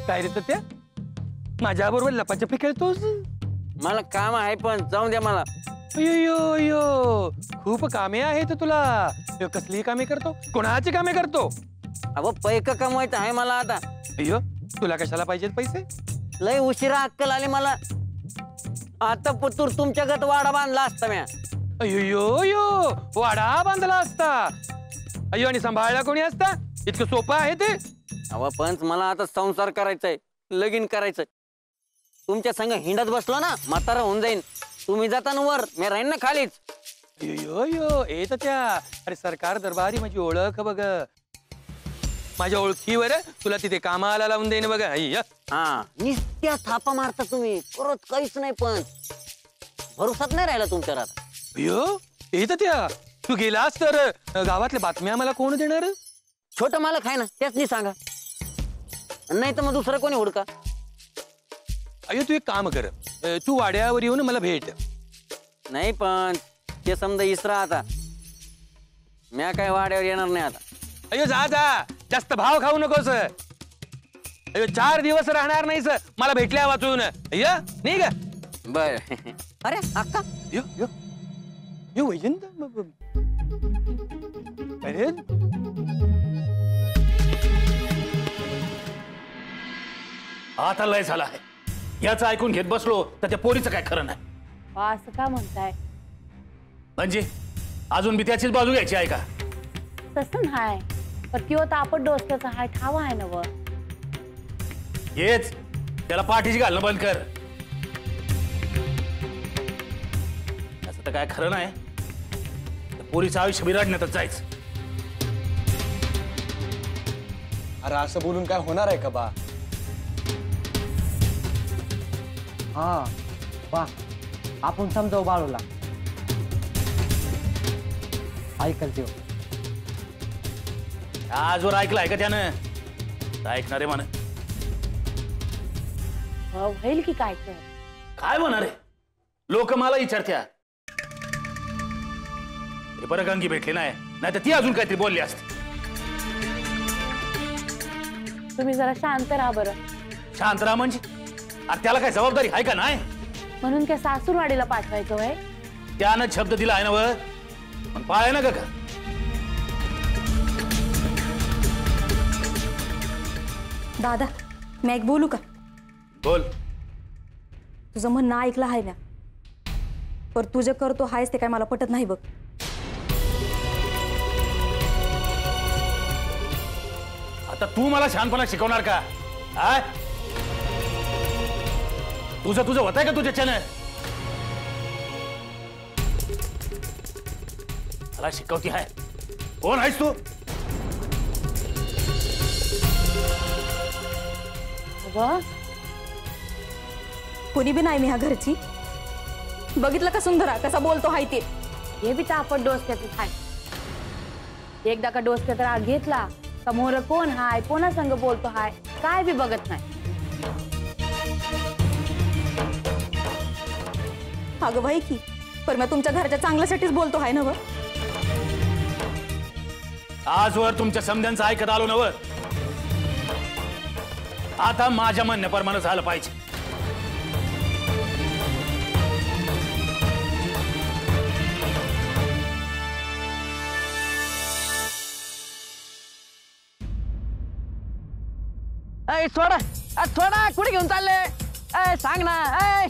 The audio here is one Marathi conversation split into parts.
काय रे त्या माझ्या बरोबर लपाछपी खेळतोस? मला काम आहे पण जाऊन द्या मला. अयो खूप कामे आहेत तुला. कसली कामे करतो? कोणाची कामे करतो? अहो पैक कमवायचं आहे मला आता. अयो तुला कशाला पाहिजेत पैसे? लय उशिरा अक्कल आली मला. आता पुतूर तुमच्या गत वाडा बांधला असता म्या. अयो वाडा बांधला असता. अयो आणि सांभाळला कोणी असता? इतकं सोपं आहे ते? अहो पंच मला आता संसार करायचाय, लगीन करायचंय. तुमच्या संग हिंडत बसलो ना म्हातारा होऊन जाईन. तुम्ही जाता ना वर, मी राहीन ना खालीच. अयो येत त्या. अरे सरकार दरबारी माझी ओळख बघ. माझ्या ओळखीवर तुला तिथे कामाला लावून देईन बघ. हा नित्या थापा मारता तुम्ही, परत काहीच नाही. पण भरोसाच नाही राहिला तुमच्यावर आता. अयो येत त्या. तू गेलास तर गावातल्या बातम्या मला कोण देणार? छोट मालक आहे ना, त्याच नाही सांगा. नाही तर मग दुसरं कोणी हुडका. अयो तू एक काम कर, तू वाड्यावर येऊन मला भेट. नाही पण ते समजा इसरा आता. म्या काय वाड्यावर येणार नाही आता. अयो जा जास्त भाव खाऊ नकोस. अयो 4 दिवस राहणार नाहीस मला भेटल्या वाचून. अय्या नाही का? बर. अरे अक्का यो यो यो वैजंत. अरे आता लय झाला आहे. याचं ऐकून घेत बसलो तर त्या पोरीचं काय खरं नाही. असं का म्हणताय? म्हणजे अजून बी त्याचीच बाजू घ्यायची आहे का? तसं नाही, पण किंवा तापट डोसक्याचा हाय ठावा आहे ना. व हेच त्याला पाठीशी घालणं बंद कर. असं तर काय खरं नाही. त्या पोरीचं आयुष्य बिराडण्यातच जायचं. अरे असं बोलून काय होणार आहे का बा? हा बा आपण समजावू बाळूला. ऐकल देव. आजवर ऐकलाय का त्यानं? ऐकणार आहे म्हण. होईल की काय तर. काय म्हणणार आहे? लोक मला विचारत्या. बरं गंगी भेटली नाही तर ती अजून काहीतरी बोलली असते. तुम्ही जरा शांत राहा बरं. शांत राहा म्हणजे? अरे त्याला काय जबाबदारी आहे का नाही? म्हणून काय सासूरवाडीला पाठवायचं वय? त्यानं शब्द दिला आहे ना. वर पण पाळाय ना का? दादा मी एक बोलू का? बोल. तुझं म्हणणं ऐकलं आहे ना, पर तुझे करतो हायस ते काय मला पटत नाही बघ. आता तू मला शहाणपणा शिकवणार का? तुझं होतंय का तुझ्याच्यानं? मला शिकवती आहे. कोण आहेस तू? कोणी बी नाही मी ह्या घरची. बघितलं का सुंदरा कसा बोलतो हाय ते? हे बी तापट डोसक्याचं हाय. एकदा का डोसक्यात राग घेतला का मोर कोण हाय, कोणा संग बोलतो हाय काय बी बघत नाही. अगं बाई की, पर मी तुमच्या घरच्या चांगल्यासाठीच बोलतो हाय ना. व आजवर तुमच्या समध्यांचं ऐकत आलो नव. आता माझ्या म्हणण्याप्रमाणे झालं पाहिजे. सोडा सोडा. कुठे घेऊन चालले? सांग ना.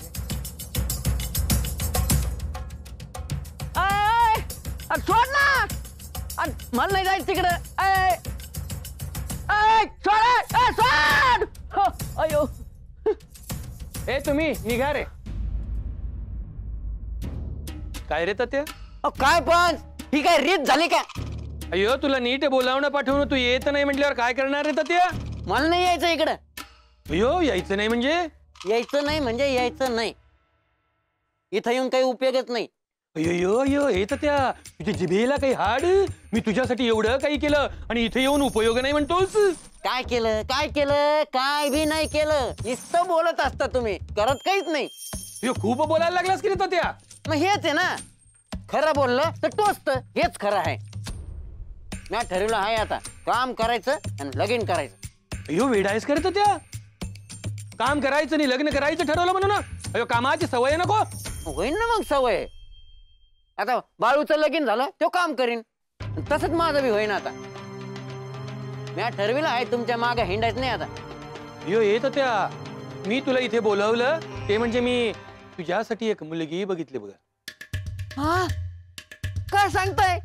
सोड ना. मला नाही जायचं तिकडं. सोड. अयो ए तुम्ही निघा रे. काय रे तात्या? काय पण ही काय रीत झाली का? अयो तुला नीट बोलावणं पाठवणं, तू येत नाही म्हटल्यावर काय करणार रे तात्या? मला नाही यायचं इकडं. अयो यायचं नाही म्हणजे? यायचं नाही म्हणजे यायचं नाही. इथं येऊन काही उपयोगच नाही. अयो येत त्या. तुझ्या जिभेला काही हाड? मी तुझ्यासाठी एवढं काही केलं आणि इथे येऊन उपयोग नाही म्हणतोस? काय केलं? काय बी नाही केलं. नुसतं बोलत असता तुम्ही, करत काहीच नाही. खूप बोलायला लागलास की रे तात्या? मग हेच आहे ना, खरं बोललं तर टोचत. हेच खरं आहे. मी ठरवलं आहे आता काम करायचं आणि लगीन करायचं. अयो वेडा आहेस का रे तात्या? काम करायचं नाही लग्न करायचं ठरवलं म्हणून अयो कामाची सवय नको. होईन ना मग सवय. आता बाळूचं लगीन झालं तो काम करीन, तसंच माझं बी होईन. आता मी ठरविलं आहे तुमच्या मागे हिंडायचं नाही आता. यो येत त्या मी तुला इथे बोलवलं ते म्हणजे मी तुझ्यासाठी एक मुलगी बघितली बघा. हा काय सांगताय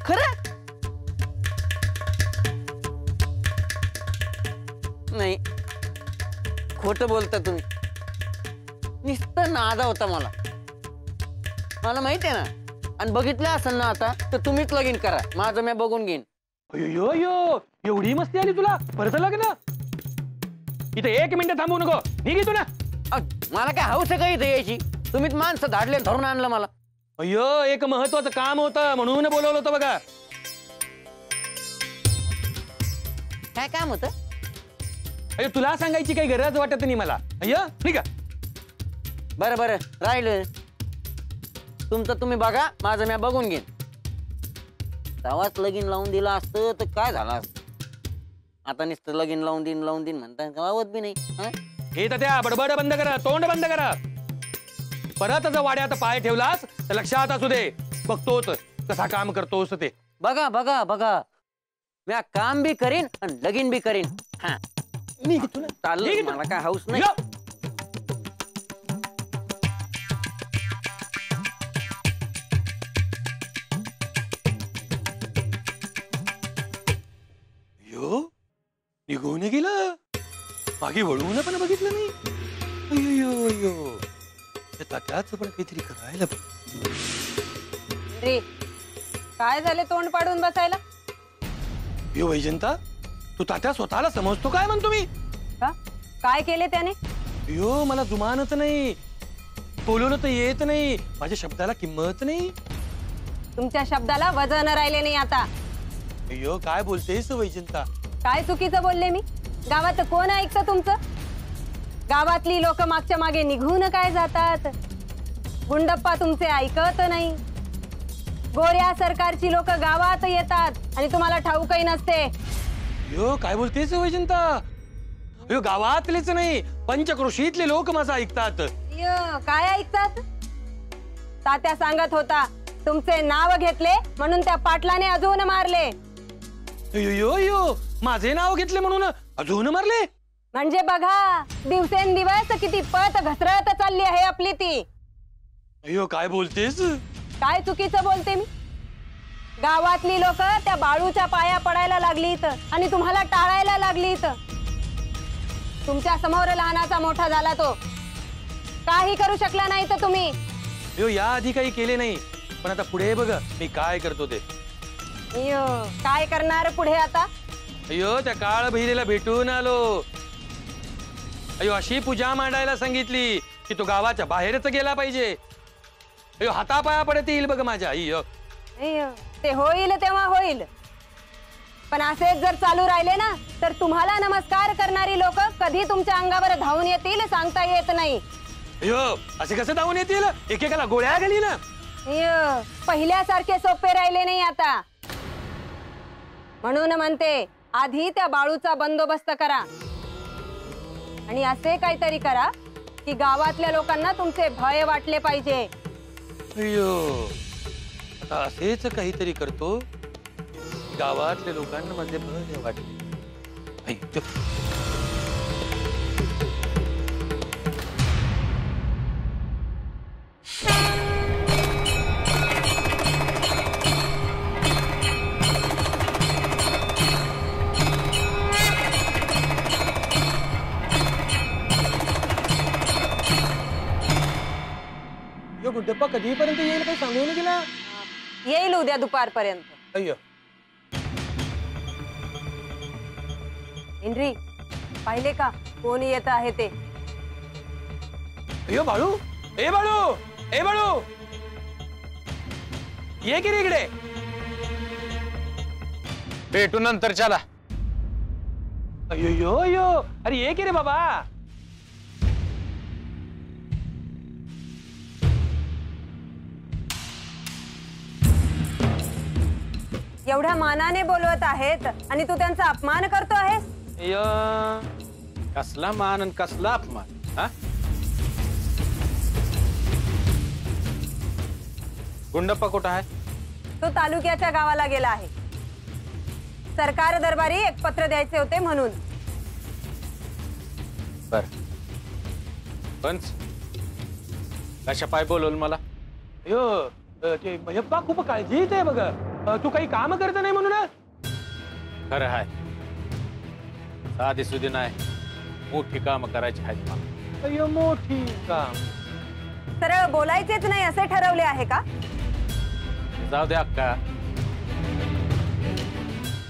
खरं? नाही खोट बोलता तुम्ही. नुसतं नादा होता मला माहिती आहे ना. आणि बघितलं असेल ना आता तर तुम्हीच लगीन करा, माझं मी बघून घेईन. अयो यो एवढी मस्ती आली तुला परत लग्न. इथे 1 मिनिट थांबू नको निघ इथून ना. मला काय हौस आहे का इथे यायची? तुम्हीच माणसं धाडले धरून आणलं मला. अय्यो एक महत्वाचं काम होतं म्हणून बोलवलं होतं बघा. काय काम होतं? अय्यो तुला सांगायची काही गरज वाटत नाही मला. अय्यो ठीक आहे. बरं राहिलं तुमचं तुम्ही बघा, माझं मी बघून घेईन. तेव्हाच लगीन लावून दिलं असतं तर काय झालं असतं. आता नुसतं लगीन लावून दिन म्हणता गावात बी नाही. हे तर त्या बडबड बंद करा, तोंड बंद करा. परत जर वाड्यात पाय ठेवलास तर लक्षात असू दे बघतोच कसा काम करतोस ते. बघा मी काम बी करीन आणि लगीन बी करीन. हा चाललं, मला काय हौस नाही. निघून गेलं, मागे वळून पण बघितलं नाही. अय्यो त्याच पण काहीतरी करायला रे. काय झाले तोंड पाडून बसायला? यो वैजंता तू तात्या स्वतःला समजतो काय म्हणतो मी? काय केले त्याने? यो मला जुमानत नाही, बोलवलं तर येत नाही, माझ्या शब्दाला किंमत नाही. तुमच्या शब्दाला वजन राहिले नाही आता. अय्यो काय बोलतेस वैजंता? काय चुकीचं बोलले मी? गावात कोण ऐकतं तुमचं? गावातली लोक मागच्या मागे निघून काय जातात. गुंडप्पा तुमचे ऐकत नाही. गोऱ्या सरकारची लोक गावात येतात आणि तुम्हाला ठाऊकही नसते. यो काय बोलतेस वैजंता? अयो गावातलेच नाही पंचक्रोशीतले लोक माझं ऐकतात. काय ऐकतात? तात्या सांगत होता तुमचे नाव घेतले म्हणून त्या पाटलाने अजून मारले. यो माझे नाव घेतले म्हणून अजून मारले म्हणजे बघा दिवसेंदिवस किती पत घसरत चालली आहे आपली ती. अयो काय बोलतेस? काय चुकीचं बोलते मी? गावातली लोक त्या बाळूच्या पाया पडायला लागलीत आणि तुम्हाला टाळायला लागलीत. तुमच्या समोर लहानाचा मोठा झाला तो, काही करू शकला नाही तर तुम्ही. यो या आधी काही केले नाही, पण आता पुढे बघ मी काय करतो ते. काय करणार पुढे आता? अयो त्या काळ बहिरेला भेटून आलो. अयो अशी पूजा मांडायला सांगितली की तो गावाच्या बाहेरच गेला पाहिजे. अयो हातापाया पडत येईल बघ माझ्या. अय्यो ते होईल तेव्हा होईल, पण असेच जर चालू राहिले ना तर तुम्हाला नमस्कार करणारी लोक कधी तुमच्या अंगावर धावून येतील सांगता येत नाही. अयो असे कसं धावून येतील? एकेकाला गोळ्या घाली ना. पहिल्यासारखे सोपे राहिले नाही आता. म्हणून म्हणते आधी त्या बाळूचा बंदोबस्त करा आणि असे काहीतरी करा की गावातल्या लोकांना तुमचे भय वाटले पाहिजे. अय्यो आता असेच काहीतरी करतो गावातल्या लोकांना मध्ये भय वाटले. गुड्डप्पा कधीपर्यंत येईल काही सांगून गेला? येईल उद्या दुपारपर्यंत. अय्यो इंद्री पाहिले का कोणी येत आहे ते? अय्यो बाळू, ए बाळू, ए बाळू, ये की रे इकडे. भेटू नंतर चला. अय्यो अय्यो अरे ये की रे बाबा. एवढ्या मानाने बोलवत आहेत आणि तू त्यांचा अपमान करतो आहेस. कसला मान आणि कसला अपमान हा? गुंडप्पा कुठं आहे? तो तालुक्याच्या गावाला गेला आहे. सरकार दरबारी एक पत्र द्यायचे होते म्हणून. बर पंच कशा पाय बोलवलं मला? अयो ते भयप्पा खूप काळजीत आहे बघ. तू काही काम करत नाही म्हणून ना? खरं आहे, साधी सुधी नाही, मोठी काम करायची आहेत मला. अयो मोठी काम. सरळ बोलायचेच नाही असे ठरवले आहे का? जाऊ दे अक्का.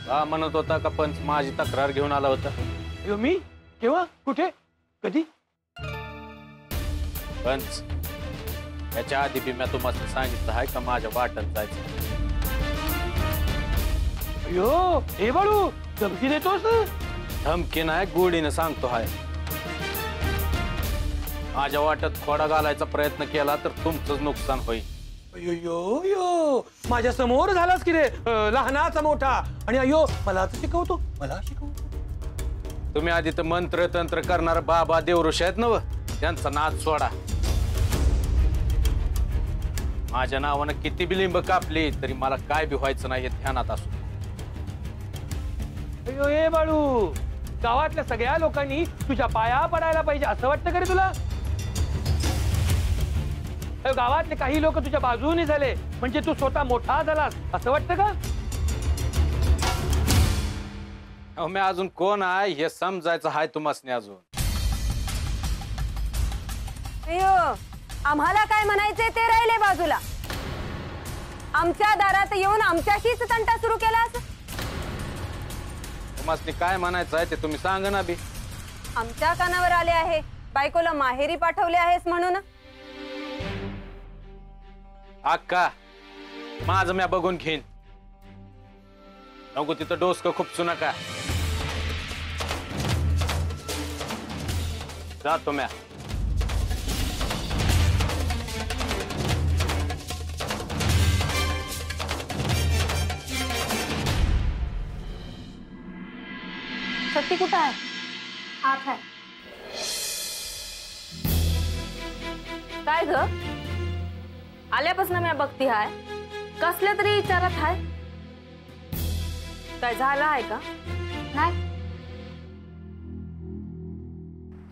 का म्हणत होता का पंच माझी तक्रार घेऊन आला होता? अयो मी केव्हा कुठे कधी? पंच याच्या आधी बी मी तुम्हाला सांगितलं आहे का माझ्या वाटत जायचं. अयो हे बाळू धमकी देतोस? धमकी नाही, गोडीने सांगतो हाय. माझ्या वाटत खोडा घालायचा प्रयत्न केला तर तुमचंच नुकसान होईल. अयो यो माझ्या समोर झालास की रे, लहानाचा मोठा. आणि अयो मला शिकवतो, मला शिकवतो. तुम्ही आधी तर मंत्र तंत्र करणार बाबा देवऋषी आहेत नव, त्यांचा नाद सोडा. माझ्या नावानं किती बी लिंब कापली तरी मला काय बी व्हायचं नाही हे ध्यानात असू. अयो ए बाळू, गावातल्या सगळ्या लोकांनी तुझ्या पाया पडायला पाहिजे असं वाटतं का रे तुला? अयो, गावातले काही लोक तुझ्या बाजूने झाले म्हणजे तू स्वतः मोठा झालास असं वाटतं का? अहो मी अजून कोण आहे हे समजायचं आहे तुम्हाला अजून. अयो आम्हाला काय म्हणायचे ते राहिले बाजूला. आमच्या दारात येऊन आमच्याशीच तंटा सुरू केलास. तुम्हाला काय म्हणायचं आहे ते तुम्ही सांगा ना बी. आमच्या कानावर आले आहे बायकोला माहेरी पाठवले आहेस म्हणून. अक्का माझं म्या बघून घेईन, नको तिथं डोसकं खुपसू नका. जातो म्या. सत्ती कुठं आहे? आत आहे. काय ग आल्यापासून मी बघती हाय, कसल्या तरी विचारात हाय. काय झालं आहे का? नाही.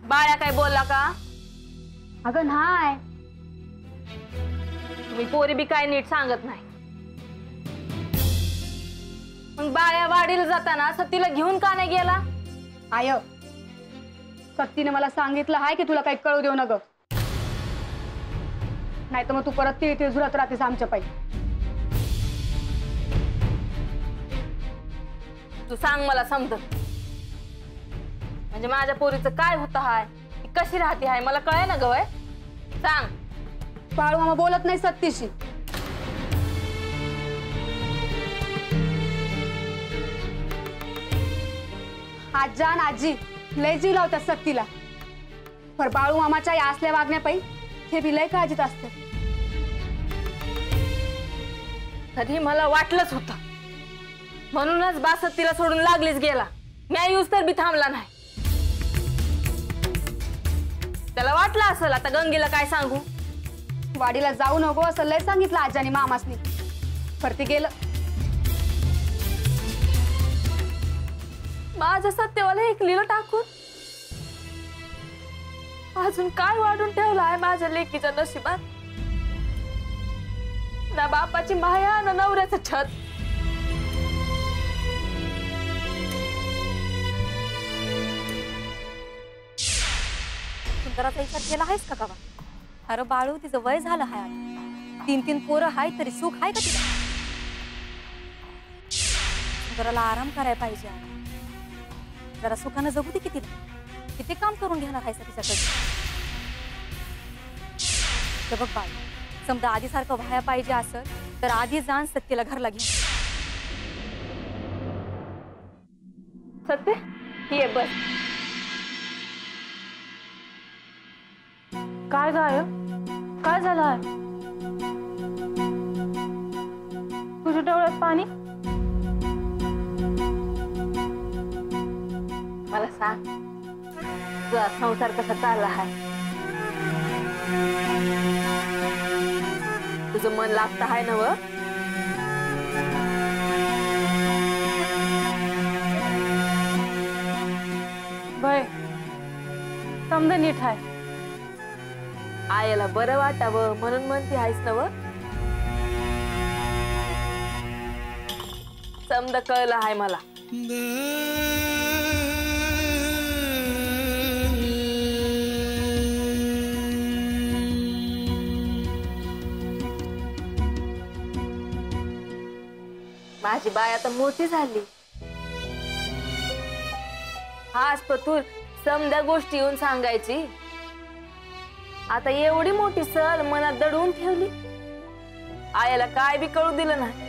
बाळ्या काय बोलला का? अगं नाही, तुम्ही पोरी बी काय नीट सांगत नाही. मग बाळ्या वाडीला जाताना सत्तीला घेऊन का नाही गेला? आय सत्तीने मला सांगितलं आहे की तुला काही कळू देऊ नग, नाही तर मग तू परत तिळ तिळ झुरत राहतेस आमच्या पायी. तू सांग मला समजत, म्हणजे माझ्या पोरीचं काय होत हाय, ती कशी राहते हाय मला कळाय ना गवय. सांग. बाळू मामा बोलत नाही सत्तीशी. आजा आणि आजी लय जीव लावतात सत्तीला, पर बाळू मामाच्या या असल्या वागण्या पायी हे बी लय काळजीत असतात. कधी मला वाटलंच होतं, म्हणूनच बा सत्तीला सोडून लागलीच गेला. न्याय यूज तर बी थांबला नाही. त्याला वाटलं असेल आता गंगेला काय सांगू. वाडीला जाऊ नको असं लय सांगितलं आजानी मामासनी, पर ते गेलं. माझ्या सत्यवाला एक लिहिलं टाकून अजून काय वाढून ठेवलं आहे माझ्या लेकीच्या नशिबात. ना बापाची माया ना नवऱ्याचं छत. सुंदराचा विचार केला आहेस का गावा? अरे बाळू तिचं वय झालं हाय, 3-3 पोरं हाय तरी सुख आहे का तिला? सुंदराला आराम करायला पाहिजे, जरा सुखानं जगू दे. किती काम करून घेणार आहेस तिच्याकडे? बघ बाळू, समजा आधी सारखं व्हायला पाहिजे असं तर आधी जाण सत्तेला घरला घे. सत्य ये बस. काय गाय काय झालं आहे? तुझ्या डोळ्यात पाणी? मला सांग. तुझा संसार कसा चालला आहे? तुझं मन लागतं आहे ना व? भय समजा नीट आहे. आईला बरं वाटावं म्हणून म्हणती आहेस ना व? समद कळलं आहे मला. माझी बाय आता मोठी झाली. हाच पतूर समद्या गोष्टी येऊन सांगायची. आता एवढी मोठी सल मनात दडवून ठेवली. आईला काय बी कळू दिलं नाही.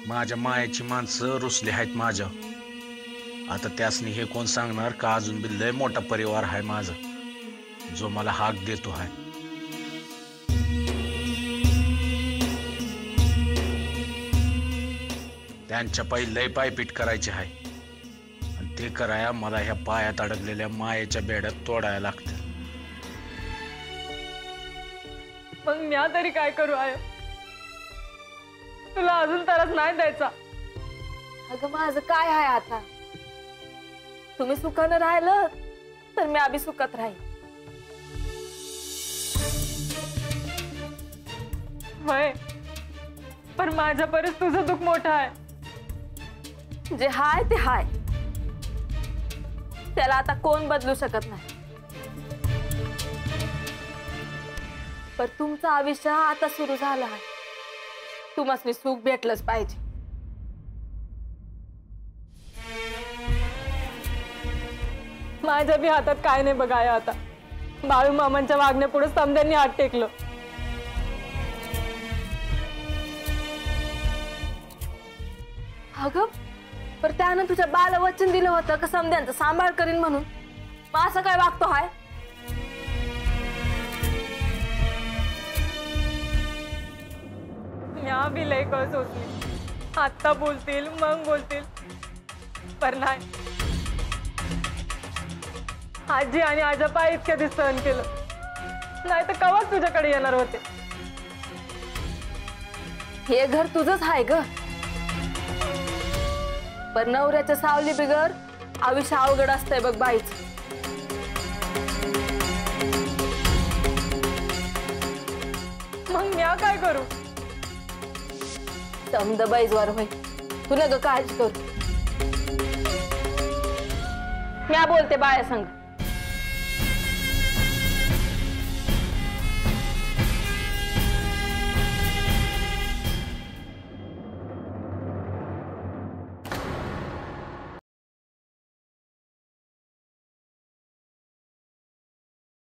माझ्या मायाची माणसं रुसली आहेत माझ्या. आता त्यासनी हे कोण सांगणार का अजून बी लय मोठा परिवार आहे माझा जो मला हाक देतो आहे. त्यांच्या पायी लय पायपीट करायची आहे आणि ते कराया मला ह्या पायात अडकलेल्या मायेच्या बेड्यात तोडायला लागतं. मग म्या तरी काय करू आहे? तुला अजून तरच नाही द्यायचा. अगं माझं काय आहे आता? तुम्ही सुखानं राहिलं तर मी आधी सुखात राहील. होय पण माझ्या परत तुझं दुःख मोठं आहे. जे हाय ते हाय. त्याला आता कोण बदलू शकत नाही. पण तुमचं आयुष्य आता सुरू झालं आहे. तुम्हाला सुख भेटलंच पाहिजे. माझ्या बी हातात काय नाही बघाय आता. बाळू मामांच्या वागण्यापुढे समद्यांनी हात टेकलं. अगं पर त्यानं तुझ्या बाला वचन दिलं होतं का समद्यांचा सांभाळ करीन म्हणून. मग असं काय वागतो हाय? म्या बी लय कस होती. आत्ता बोलतील मग बोलतील पर नाही. आजी आणि आजोबा इतक्या दिवस सहन केलं नाही तर कवाच तुझ्याकडे येणार होते. हे घर तुझंच आहे ग. पर नवऱ्याच्या सावली बिगर आयुष्य अवघड असतंय बघ बाईच. मग म्या काय करू? समद बाईजवार होय. तू नग काळजी करू. म्या बोलते बाया संग.